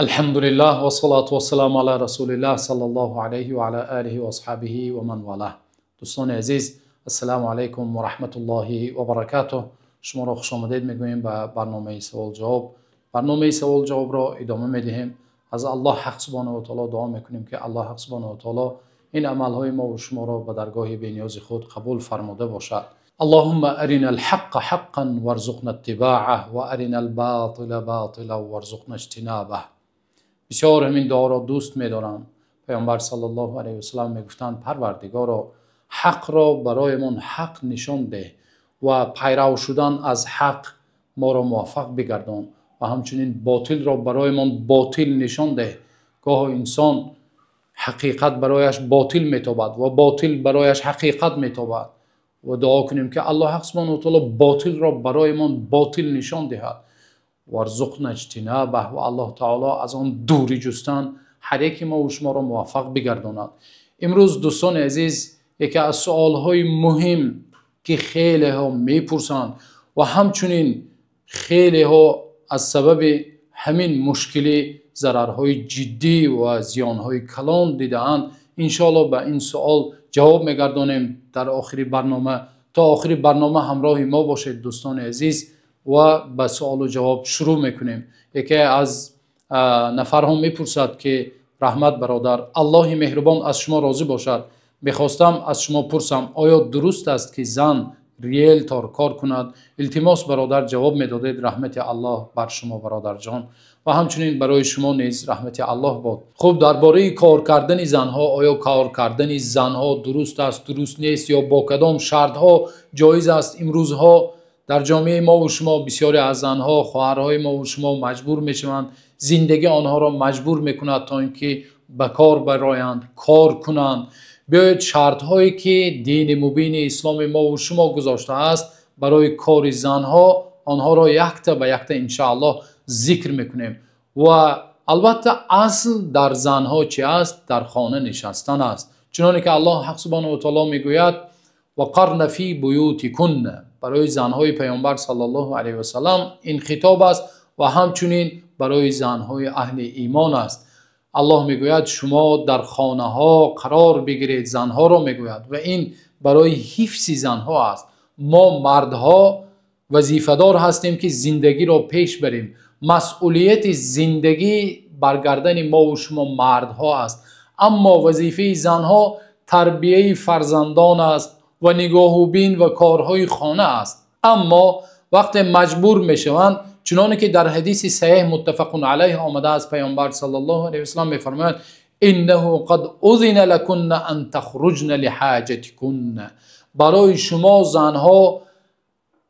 الحمد لله و صلاة و سلام علی رسول الله صلی الله علیه و علی آله و اصحابه و من والاه. دوستان عزیز، السلام علیکم و رحمت الله و برکاته. شما را خوش آمدید میگوییم به برنامه سوال جواب. برنامه سوال جواب را ادامه میدهیم. از الله حق سبحانه و تعالی دعا میکنیم که الله حق سبحانه و تعالی این عمل های ما و شما را به درگاه بی‌نیاز خود قبول فرموده باشد. اللهم ارنا الحق حقا وارزقنا اتباعه و ارنا الباطل باطلا وارزقنا اجتنابه. بسیار همین دعا را دوست می‌دارم. پیامبر صلی الله علیه و سلم میگفتند پروردگارا حق را برایمان حق نشان ده و پیرو شدن از حق ما را موفق بگردان و همچنین باطل را برایمان باطل نشان ده. گاه انسان حقیقت برایش باطل میتابد و باطل برایش حقیقت میتابد و دعا کنیم که الله حق سبحانه و تعالی باطل را برایمان باطل نشان دهد. وارزقنا اجتنابه و الله تعالی از آن دوری جستن هر یک ما و شما را موفق بگرداند. امروز دوستان عزیز، یکی از سوالهای مهم که خیلی ها میپرسند و همچنین خیلی ها از سبب همین مشکلی ضررهای جدی و زیانهای کلان دیده‌اند، انشاءالله به این سوال جواب میگردانیم در آخر برنامه. تا آخر برنامه همراه ما باشید دوستان عزیز و به سوال و جواب شروع میکنیم. یکی از نفرها میپرسد که رحمت برادر، الله مهربان از شما راضی باشد، میخواستم از شما پرسم آیا درست است که زن ریلتور کار کند؟ التماس برادر جواب میدادید. رحمت الله بر شما برادر جان و همچنین برای شما نیز رحمت الله باد. خب درباره کار کردن زنها، آیا کار کردن زنها درست است درست نیست یا با کدام شرطها جایز است؟ امروزها در جامعه ما و شما بسیاری از زنها، خواهرهای ما و شما مجبور میشوند، زندگی آنها را مجبور میکند تا اینکه به کار برایند، کار کنند. بیاید شرط هایی که دین مبین اسلام ما و شما گذاشته است برای کار زنها، آنها را یک تا به یک تا انشاءالله ذکر میکنیم. و البته اصل در زنها چی است؟ در خانه نشستن است. چنانکه که الله حق سبحانه و تعالی میگوید و قرن فی بیوتکن. برای زنهای پیامبر صلی الله علیه و سلم این خطاب است و همچنین برای زنهای اهل ایمان است. الله میگوید شما در خانه ها قرار بگیرید. زنها را میگوید و این برای حفظ زنها است. ما مردها وظیفه‌دار هستیم که زندگی را پیش بریم. مسئولیت زندگی برگردن ما و شما مردها است، اما وظیفه زنها تربیه فرزندان است و نگاه و بین و کارهای خانه است. اما وقت مجبور میشوند، چنانه که در حدیث صحیح متفق علیه آمده از پیامبر صلی الله علیه و سلم میفرماید انه قد اذن لکن ان تخرجن لحاجتکن. برای شما زنها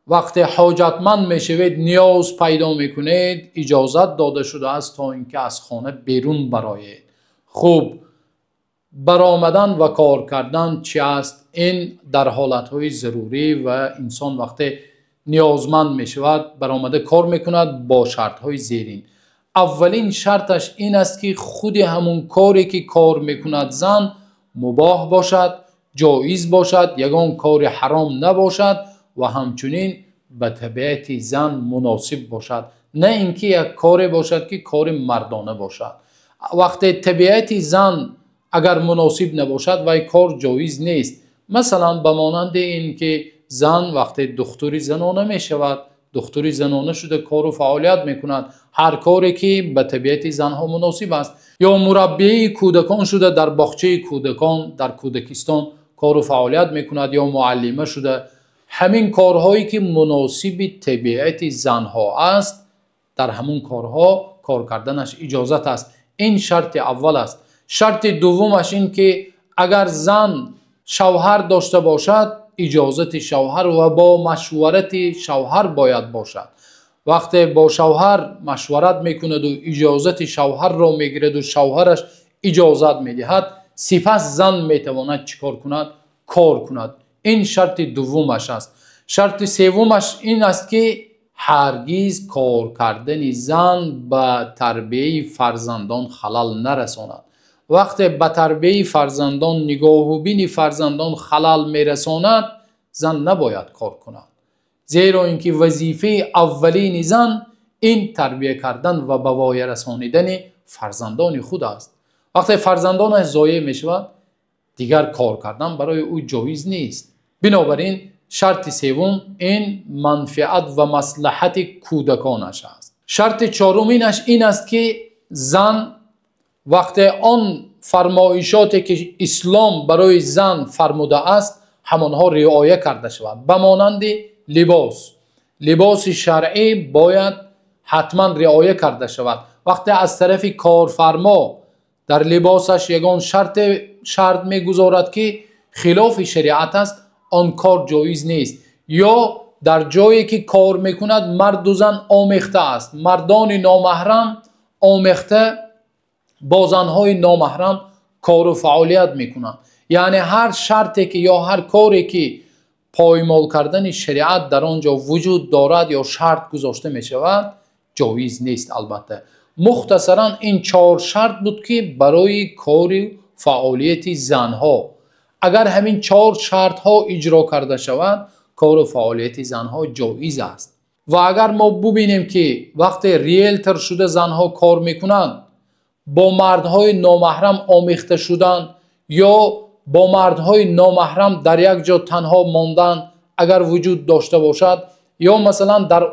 وقت حاجتمند میشوید، نیاز پیدا میکنید، اجازت داده شده است تا اینکه از خانه بیرون برآیید. خوب برآمدن و کار کردن چی است؟ این در حالتهای ضروری و انسان وقتی نیازمند می شود برآمده کار میکند با شرطهای زیرین. اولین شرطش این است که خود همون کاری که کار میکند زن مباح باشد، جایز باشد، یگان کار حرام نباشد و همچنین به طبیعت زن مناسب باشد، نه اینکه یک کاری باشد که کار مردانه باشد. وقتی طبیعت زن اگر مناسب نباشد و کار جایز نیست. مثلا به مانند این که زن وقتی دختری زنانه می شود، دختری زنانه شده کار و فعالیت می کند، هر کاری که به طبیعت زنها مناسب است، یا مربی کودکان شده در باغچه کودکان در کودکستان کار و فعالیت می کند، یا معلمه شده، همین کارهایی که مناسب طبیعت زنها است در همون کارها کار کردنش اجازت است. این شرط اول است. شرط دومش این که اگر زن شوهر داشته باشد، اجازت شوهر و با مشورت شوهر باید باشد. وقتی با شوهر مشورت میکند و اجازت شوهر را میگیرد و شوهرش اجازت میدهد، سپس زن میتواند چیکار کند؟ کار کند. این شرط دومش است. شرط سومش این است که هرگز کار کردن زن به تربیه فرزندان خلل نرساند. وقتی به تربیه فرزندان، نگاه و بین فرزندان خلل میرساند، زن نباید کار کند. زیرا اینکه وظیفه اولین زن این تربیه کردن و به وای رسانیدن فرزندان خود است. وقتی فرزندانش ضایع می شود دیگر کار کردن برای او جایز نیست. بنابراین شرط سوم این منفعت و مصلحت کودکانش است. شرط چهارمینش این است که زن وقتی آن فرمایشاتی که اسلام برای زن فرموده است همانها رعایت کرده شود. به مانند لباس شرعی باید حتما رعایت کرده شود. وقتی از طرف کارفرما در لباسش یگان شرط میگذارد که خلاف شریعت است، آن کار جایز نیست. یا در جایی که کار میکند مرد و زن آمیخته است، مردان نامحرم آمیخته با زنهای نامحرم کار و فعالیت میکنند. یعنی هر شرطی که یا هر کاری که پایمال کردن شریعت در آنجا وجود دارد یا شرط گذاشته می شود جایز نیست. البته مختصرا این 4 شرط بود که برای کار فعالیت زنها، اگر همین 4 شرط ها اجرا کرده شود کار و فعالیت زنها جایز است. و اگر ما ببینیم که وقتی ریلتر شده زنها کار میکنند با مردهای نامحرم آمیخته شدن یا با مردهای نامحرم در یک جا تنها ماندن اگر وجود داشته باشد، یا مثلا در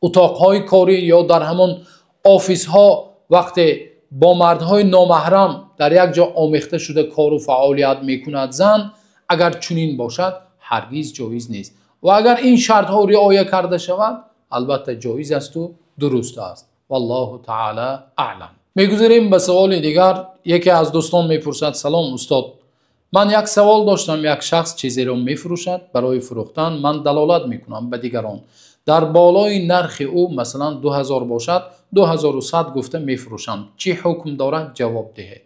اتاقهای کاری یا در همون آفیس ها وقتی با مردهای نامحرم در یک جا آمیخته شده کار و فعالیت میکند زن، اگر چنین باشد هرگز جایز نیست. و اگر این شرط ها رعایت کرده شود البته جایز است و درست است. والله تعالی اعلم. میگذاریم به سوال دیگر. یکی از دوستان میپرسد سلام استاد، من یک سوال داشتم. یک شخص چیزی را میفروشد، برای فروختن من دلالت میکنم به دیگران، در بالای نرخ او مثلا 2000 باشد 2100 گفته میفروشم، چی حکم دارد جواب دهید.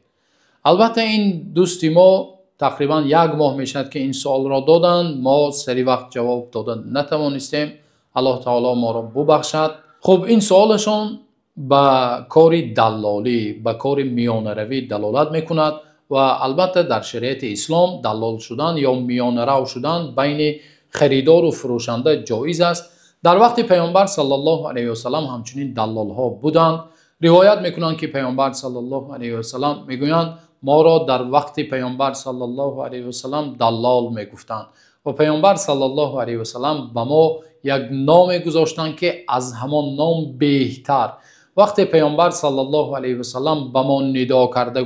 البته این دوستی ما تقریبا 1 ماه میشد که این سوال را دادن، ما سری وقت جواب دادن نتوانستیم، الله تعالی ما را ببخشد. خب این سوالشون به کار دلالی، به کار میانه روی دلالت میکند و البته در شریعت اسلام دلال شدن یا میانه رو شدن بین خریدار و فروشنده جایز است. در وقت پیامبر صلی الله علیه و سلم همچنین دلال ها بودند. روایت میکنند که پیامبر صلی الله علیه و سلم میگویند ما را در وقت پیامبر صلی الله علیه و سلم دلال میگفتند و پیامبر صلی الله علیه و سلم به ما یک نام گذاشتند که از همان نام بهتر. وقتی پیامبر صلی الله علیه و سلم به ما ندا کرده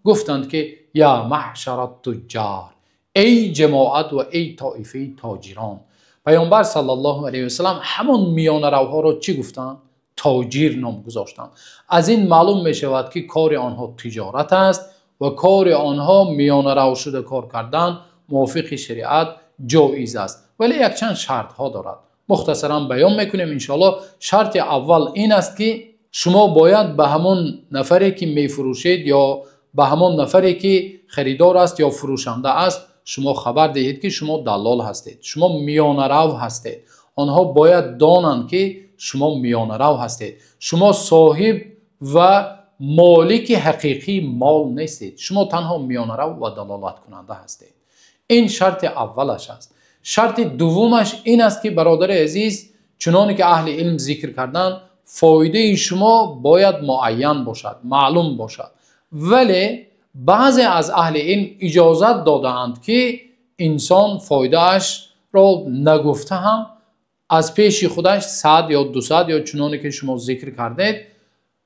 گفتند که یا معشر التجار، ای جماعت و ای طایفه تاجران. پیامبر صلی الله علیه و سلم همون میانه روها را چی گفتند؟ تاجر نام گذاشتند. از این معلوم می شود که کار آنها تجارت است و کار آنها میانه رو شده کار کردن موافق شریعت جایز است، ولی یک چند شرط ها دارد. مختصرا بیان میکنیم انشاءالله. شرط اول این است که شما باید به همون نفری که میفروشید یا به همون نفری که خریدار است یا فروشنده است شما خبر دهید که شما دلال هستید، شما میانه رو هستید. آنها باید دانند که شما میانه رو هستید، شما صاحب و مالک حقیقی مال نیستید، شما تنها میانه رو و دلالت کننده هستید. این شرط اولش است. شرط دومش این است که برادر عزیز چنانی که اهل علم ذکر کردن فایده شما باید معین باشد، معلوم باشد. ولی بعضی از اهل علم اجازت دادند که انسان فایده اش را نگفته هم از پیش خودش 100 یا 200 یا چنانی که شما ذکر کردید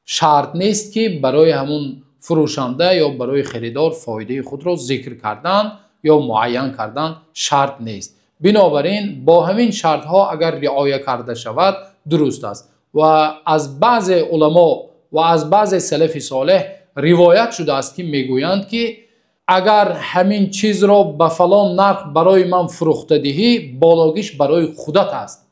شرط نیست که برای همون فروشنده یا برای خریدار فایده خود را ذکر کردن یا معین کردن شرط نیست. بنابراین با همین شرط ها اگر رعایت کرده شود درست است. و از بعض علما و از بعض سلف صالح روایت شده است که میگویند که اگر همین چیز را به فلان نرخ برای من فروخته دهی بالاگیش برای خودت است.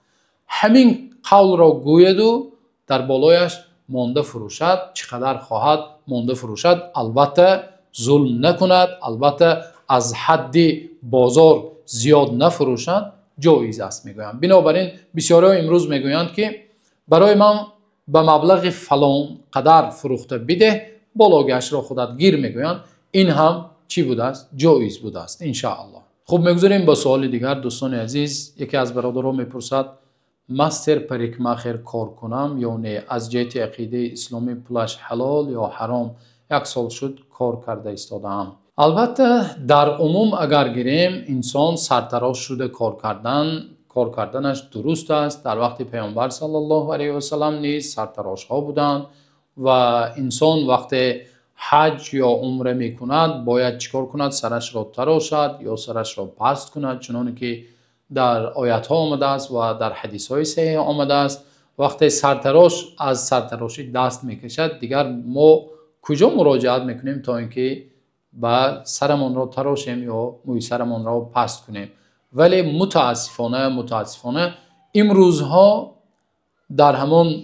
همین قول را گوید و در بالایش مانده فروشد، چقدر خواهد مانده فروشد. البته ظلم نکند، البته از حد بازار زیاد نفروشد، جایز است میگویم. بنابراین بسیاری امروز میگویند که برای من به مبلغ فلان قدر فروخته بده، بالاگیش را خودت گیر میگویند. این هم چی بوده است؟ جایز بوده است ان شاء الله. خب میگذاریم با سوال دیگر. دوستان عزیز، یکی از برادران میپرسد مستر پریکماخر کار کنم یا نه، از جهت عقیده اسلامی پولش حلال یا حرام 1 سال شد کار کرده ایستادم. البته در عموم اگر گیریم انسان سرتراش شده کار کردنش درست است. در وقت پیامبر صلی الله علیه و سلم نیز سرتراش ها بودند و انسان وقتی حج یا عمره می کند باید چیکار کند؟ سرش را تراشد یا سرش را پست کند، چنانه که در آیات ها آمده است و در حدیث های صحیح آمده است. وقتی سرتراش از سرتراشی دست میکشد دیگر ما کجا مراجعت میکنیم تا اینکه با سرمان را تراشیم یا موی سرمان را پست کنیم؟ ولی متاسفانه امروزها در همون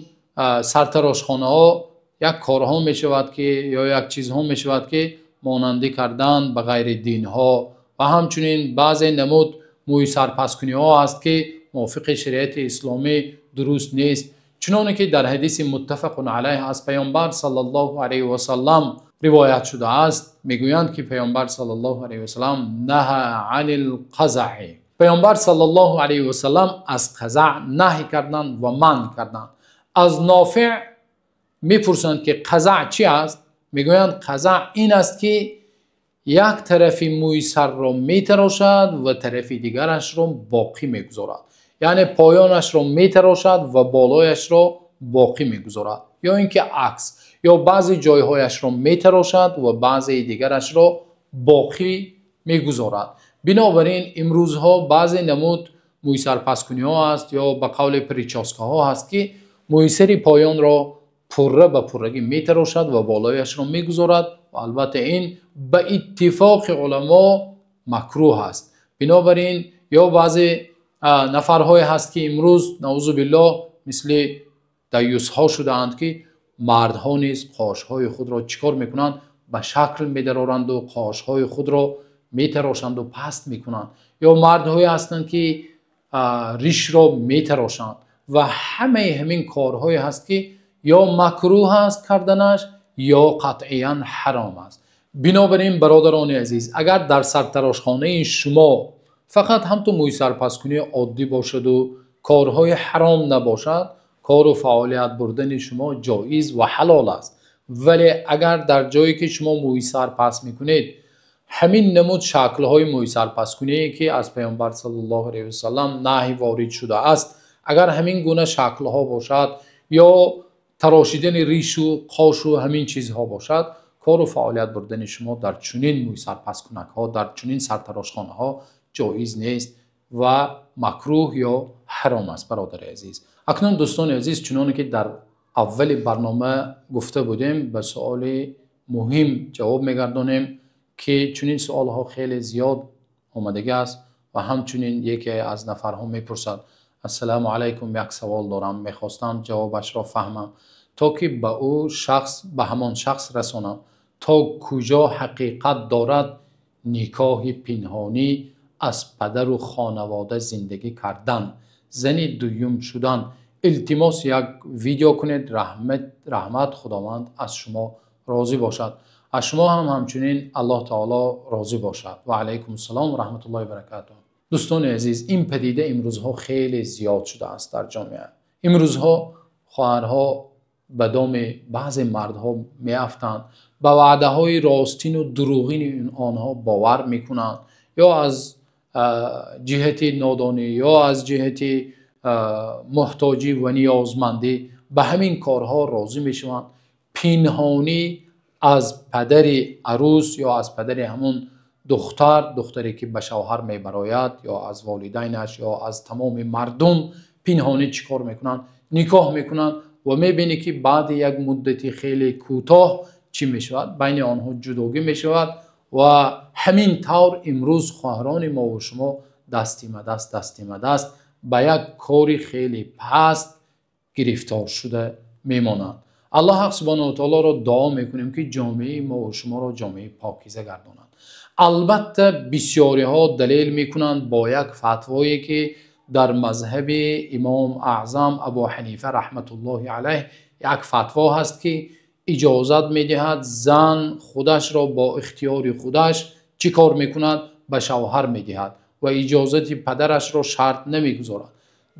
سرتراش خانه ها یک کارها می شود که یا یک چیزها می شود که مانندی کردن به غیر دین ها و همچنین بعضی نمود موی سرپست کنی ها است که موافق شریعت اسلامی درست نیست، چنانه که در حدیث متفق علیه از پیامبر صلی الله علیه و سلم روایت شده است. میگویند که پیامبر صلی الله علیه و سلم نهی عن القزع، پیامبر صلی الله علیه و سلم از قزع نهی کردند و منع کردند. از نافع میپرسند که قزع چی است؟ میگویند قزع این است که یک طرف موی سر را میتراشد و طرف دیگرش را باقی میگذارد، یعنی پایانش را میتراشد و بالایش را باقی میگذارد، یا اینکه عکس، یا بعضی جایهایش را میتراشد و بعضی دیگرش را باقی میگذارد. بنابراین امروزها بعضی نمود موی سرپسکنی ها است یا به قول پریچاسکا ها هست که موی سر پایان را پره به پرگی میتراشد و بالایش را میگذارد و البته این به اتفاق علما مکروه است. بنابراین یا بعضی نفرهای هست که امروز نعوذ بالله مثل دیوس ها شدند که مردها نیز قاشهای خود را چیکار میکنند؟ به شکل میدرارند و قاشهای خود را میتراشند و پست میکنند، یا مردهایی هستند که ریش را میتراشند و همین کارهای هست که یا مکروه است کردنش یا قطعا حرام است. بنابراین برادران عزیز، اگر در سرتراشخانه شما فقط هم تو موی سرپسکنی عادی باشد و کارهای حرام نباشد، کار و فعالیت بردن شما جایز و حلال است. ولی اگر در جایی که شما موی سرپس میکنید همین نمود شکلهای موی سرپسکنی که از پیامبر صلی الله علیه و سلم نهی وارد شده است، اگر همین گونه شکلها باشد یا تراشیدن ریش و قاش و همین چیزها باشد، کار و فعالیت بردن شما در چنین موی سرپسکنک ها، در چنین سرتراشخانه ها جایز نیست و مکروه یا حرام است. برادر عزیز، اکنون دوستان عزیز، چنانه که در اول برنامه گفته بودیم به سوال مهم جواب میگردانیم که چنین سوال ها خیلی زیاد آمدگی است و همچنین یکی از نفرها میپرسد السلام علیکم، یک سوال دارم، میخواستم جوابش را فهمم تا که به همان شخص رسانم تا کجا حقیقت دارد نکاح پنهانی از پدر و خانواده زندگی کردن، زن دوم شدن. التماس یک ویدیو کنید. رحمت خداوند از شما راضی باشد، از شما هم همچنین الله تعالی راضی باشد. و علیکم السلام و رحمت الله و برکاته. دوستان عزیز، این پدیده امروزها خیلی زیاد شده است در جامعه. امروزها خواهرها به دام بعضی مردها میافتند، به وعده های راستین و دروغین آنها باور میکنند، یا از جهت نادانی یا از جهت محتاجی و نیازمندی به همین کارها راضی میشوند. پنهانی از پدر عروس یا از پدر همون دختری که به شوهر میبراید یا از والدینش یا از تمام مردم پنهانی چیکار میکنند؟ نکاح میکنند و میبینی که بعد یک مدتی خیلی کوتاه چی میشود؟ بین آنها جداگی میشود و همین طور امروز خواهران ما و شما دستی مدست به یک کاری خیلی پست گرفتار شده میمانند. الله حق سبحانه و تعالی را دعا میکنیم که جامعه ما و شما را جامعه پاکیزه گردانند. البته بسیاری ها دلیل میکنند با یک فتوایی که در مذهب امام اعظم ابو حنیفه رحمت الله علیه یک فتوا هست که اجازت میدهد زن خودش را با اختیار خودش چی کار میکند؟ به شوهر میدهد و اجازت پدرش را شرط نمیگذارد.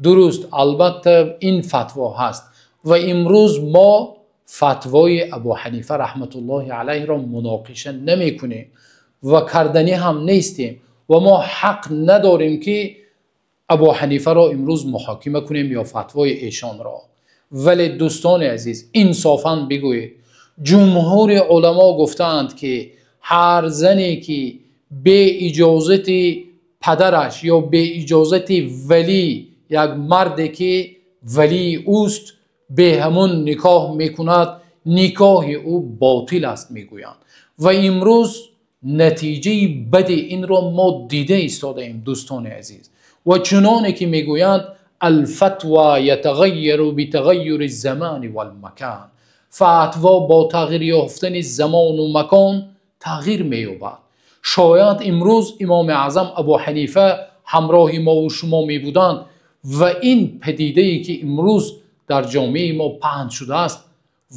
درست، البته این فتوا هست و امروز ما فتوای ابو حنیفه رحمت الله علیه را مناقشه نمی کنیم و کردنی هم نیستیم و ما حق نداریم که ابو حنیفه را امروز محاکمه کنیم یا فتوای ایشان را. ولی دوستان عزیز انصافاً بگویید، جمهور علما گفتند که هر زنی که به اجازت پدرش یا به اجازت ولی، یک مردی که ولی اوست، به همون نکاح میکند، نکاح او باطل است میگویند. و امروز نتیجه بد این را ما دیده ایستاده ایم دوستان عزیز. و چنانه که میگویند الفتوى یتغیر بتغیر الزمان والمکان، فتوا با تغییر یافتن زمان و مکان تغییر مییابد. شاید امروز امام اعظم ابو حنیفه همراه ما و شما می بودند و این پدیده ای که امروز در جامعه ما پهن شده است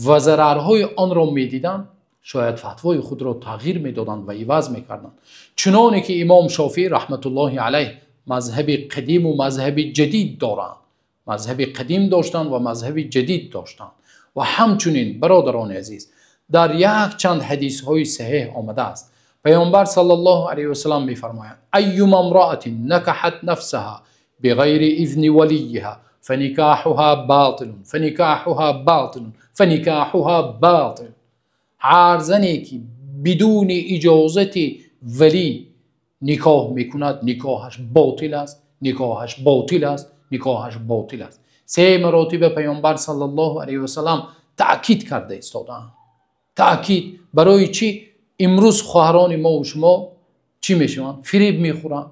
و ضررهای آن را می دیدند، شاید فتوای خود را تغییر می دادند و عوض می کردند. چنانه که امام شافعی رحمت الله علیه مذهب قدیم و مذهب جدید دارند، مذهب قدیم داشتند و مذهب جدید داشتند. و همچنین برادران عزیز در یک چند حدیث های صحیح آمده است، پیامبر صلی الله علیه و سلم می‌فرمایند ایما امرأة نکحت نفسها بغیر اذن ولیها فنکاحها باطل فنکاحها باطل فنکاحها باطل. هر زنی که بدون اجازت ولی نکاح میکند نکاحش باطل است، نکاحش باطل است، نکاحش باطل است. 3 مراتب پیامبر صلی الله علیه و سلم تأکید کرده ایستادند. تأکید برای چی؟ امروز خواهران ما و شما چی میشوند؟ فریب میخورند.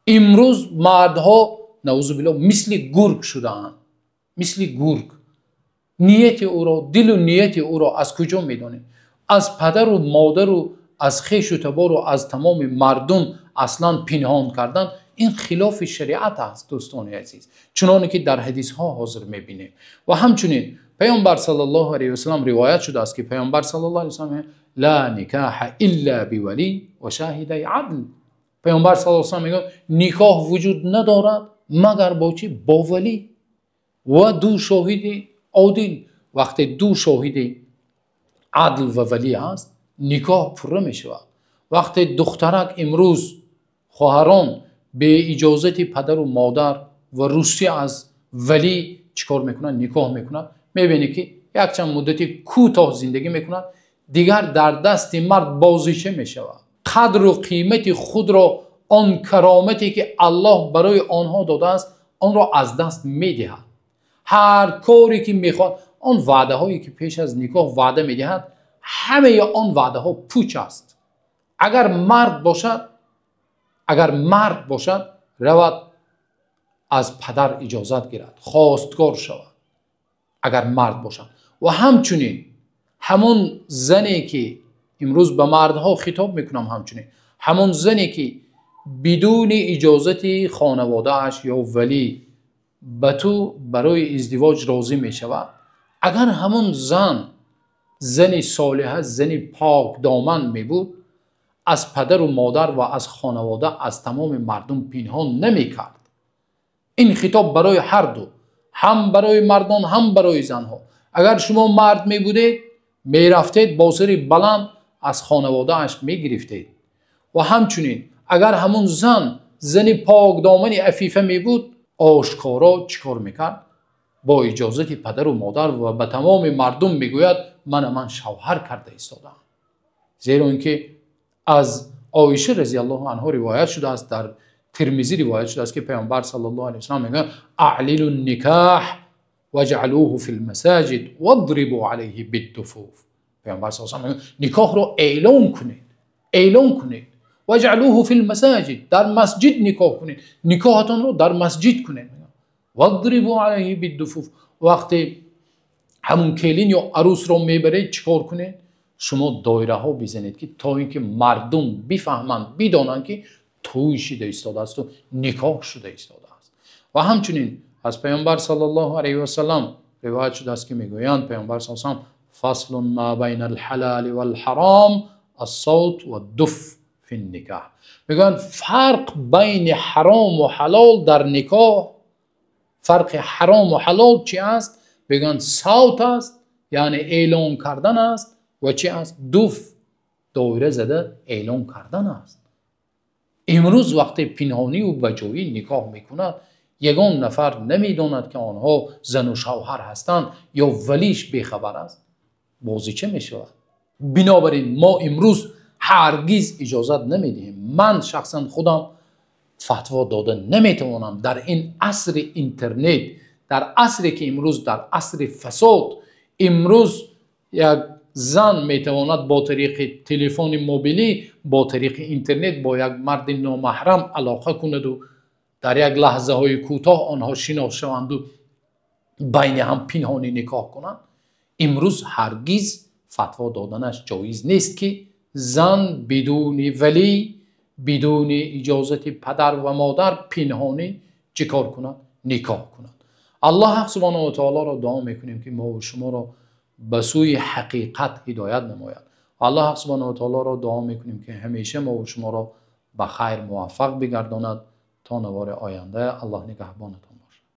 امروز مردها نعوذ بالله مثل گرگ شدند، مثل گرگ. نیت او را، دل و نیت او را از کجا میدانید؟ از پدر و مادر و از خویش و تبار و از تمام مردم اصلا پنهان کردن. این خلاف شریعت است دوستان عزیز، چنانه که در حدیث ها حاضر میبینیم. و همچنین پیامبر صلی الله علیه و سلم روایت شده است که پیامبر صلی الله علیه و سلم لا نکاح الا بولی و شاهدی عدل. پیامبر صلی الله علیه و سلم میگه نکاح وجود ندارد مگر با چی؟ با ولی و 2 شاهد عادل. وقتی 2 شاهد عدل و ولی هست نکاح پره می شود. وقتی دخترک امروز خواهران به اجازت پدر و مادر و روسی از ولی چیکار میکنن؟ نکاح میکنن. میبینی که یک چند مدتی کوتاه زندگی میکنن، دیگر در دست مرد بازیچه میشود. قدر و قیمت خود را، آن کرامتی که الله برای آنها داده است، آن را از دست میدهد. هر کاری که میخواد، آن وعده هایی که پیش از نکاح وعده میدهد، همه آن وعده ها پوچ است. اگر مرد باشد رود از پدر اجازت گیرد، خواستگار شود اگر مرد باشد. و همچنین همون زنی که امروز به مردها خطاب میکنم، همچنین همون زنی که بدون اجازت خانواده اش یا ولی به تو برای ازدواج راضی میشود، اگر همون زن صالحه، زن پاک دامن می بود، از پدر و مادر و از خانواده، از تمام مردم پنهان نمی کرد. این خطاب برای هر دو، هم برای مردان هم برای زنها. اگر شما مرد می بودید می رفتید با سر بلند از خانواده اش می گرفتید. و همچنین اگر همون زن پاک دامن عفیفه می بود، آشکارا چیکار میکرد؟ با اجازت پدر و مادر و به تمام مردم میگوید من شوهر کرده ایستادم. زیرا اینکه از عایشه رضی الله عنها روایت شده است، در ترمذی روایت شده است که پیامبر صلی الله علیه و سلم میگه اعللوا النکاح واجعلوه فی المساجد واضربوا علیه بالدفوف. پیامبر صلی الله علیه و سلم میگه نکاح رو اعلام کنید واجعلوه فی المساجد، در مسجد نکاح کنید، نکاحتون رو در مسجد کنید. واضربوا علیه بالدفوف. وقتی همون کلین یا عروس رو میبرید چیکار کنید؟ شما دایره ها بزنید که تا اینکه مردم بفهمند، بدانند که توی شده ایستاده است و نکاح شده ایستاده است. و همچنین از پیامبر صلی الله علیه و سلم روایت شده است که میگویند پیامبر صلی الله علیه و سلم فصل ما بین الحلال والحرام الصوت والدف فی النکاح. میگویند فرق بین حرام و حلال در نکاح فرق حرام و حلال چی است؟ بگن صوت است، یعنی اعلان کردن است، و چی است؟ دوف، دایره زده اعلان کردن است. امروز وقتی پنهانی و بجایی نکاح میکند، یگان نفر نمیداند که آنها زن و شوهر هستند یا ولیش بیخبر است، بازی چه میشود؟ بنابراین ما امروز هرگز اجازت نمیدهیم. من شخصا خودم فتوا داده نمیتوانم در این عصر اینترنت، در عصری که امروز در عصر فساد، امروز یک زن میتواند با طریق تلفن موبیلی، با طریق اینترنت با یک مرد نامحرم علاقه کند و در یک لحظه های کوتاه آنها شناخته شوند و بین هم پنهانی نکاح کنند. امروز هرگز فتوا دادنش جایز نیست که زن بدون ولی، بدون اجازت پدر و مادر پنهانی چیکار کنند؟ نکاح کنند. الله حق سبحانه و تعالی را دعا میکنیم که ما و شما را به سوی حقیقت هدایت نماید. الله حق سبحانه و تعالی را دعا میکنیم که همیشه ما و شما را به خیر موفق بگرداند. تا نوار آینده، الله نگهبانتان.